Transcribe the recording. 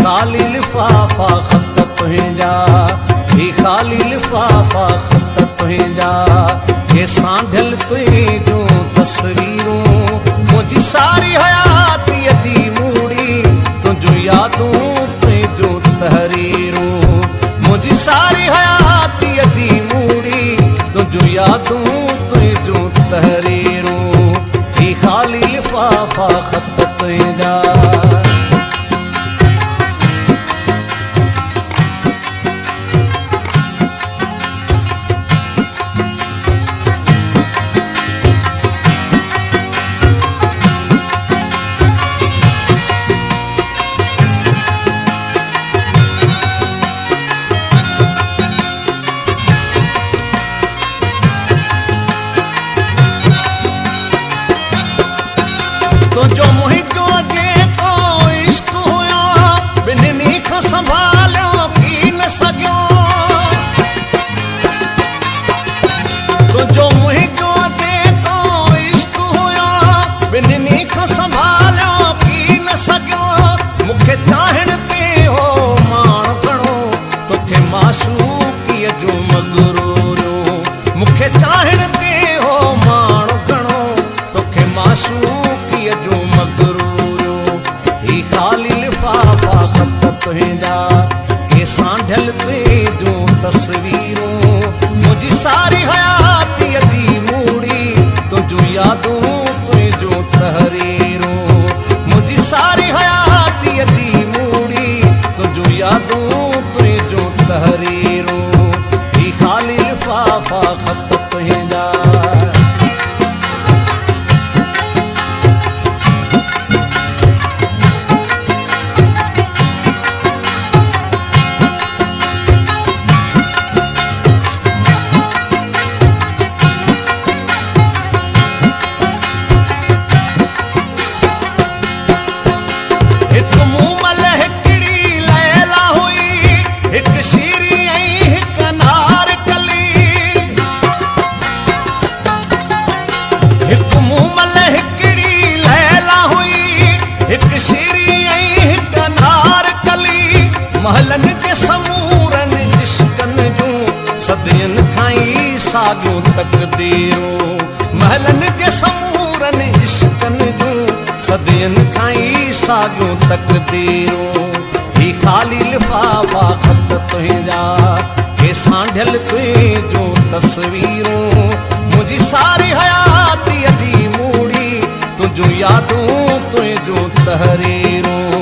खाली लिफाफा खत तुंहिंजा, ही खाली लिफाफा खत तुंहिंजा, हे सांढियल तुंहिंजूं तस्वीरूं, मुंहिंजी सारी हयातीअ जी मूड़ी तुंहिंजूं यादूं तुंहिंजूं तहरीरूं, मुंहिंजी सारी हयातीअ जी मूड़ी तुंहिंजूं यादूं तुंहिंजूं तहरीरूं, ही खाली लिफाफा खत तुंहिंजा। तो जो मुहिंजो जेको इश्क हुयो ॿिन्हिनि खां संभालियो थी न सघियो, तो जो मुहिंजो जेको इश्क हुयो ॿिन्हिनि खां संभालियो थी न सघियो, मूंखे चाहण ते हो माण घणो तोखे माशूक़ीअ जूं मगरूरियूं, मूंखे चाहण ते हो माण घणो तोखे माशूक़ीअ जूं मगरूरियूं, ही खाली लिफाफा खत तुंहिंजा, हे सांढियल तुंहिंजूं तस्वीरूं, मुंहिंजी सारी हयातीअ जी मूड़ी तुंहिंजूं यादूं तुंहिंजूं तहरीरूं, मुंहिंजी सारी हयातीअ जी मूड़ी तुंहिंजूं यादूं तुंहिंजूं तहरीरूं, ही खाली लिफाफा खत तुंहिंजा। हिकु मूमल हिकिड़ी लैला हुई, हिकु शीरी ऐं हिकु अनारकली, हिकु मूमल हिकिड़ी लैला हुई, हिकु शीरी ऐं हिकु अनारकली, महलनि जे समूरनि इश्कनि जूं सदियनि खां ई साॻियूं तक़दीरूं, महलनि जे समूरनि इश्कनि जूं सदियनि खां ई साॻियूं तक़दीरूं, ही खाली लिफाफा खत तुंहिंजा, हे सांढियल तुंहिंजूं तस्वीरूं, मुंहिंजी सारी हयातीअ जी मूड़ी तुंहिंजूं यादूं तुंहिंजूं तहरीरूं,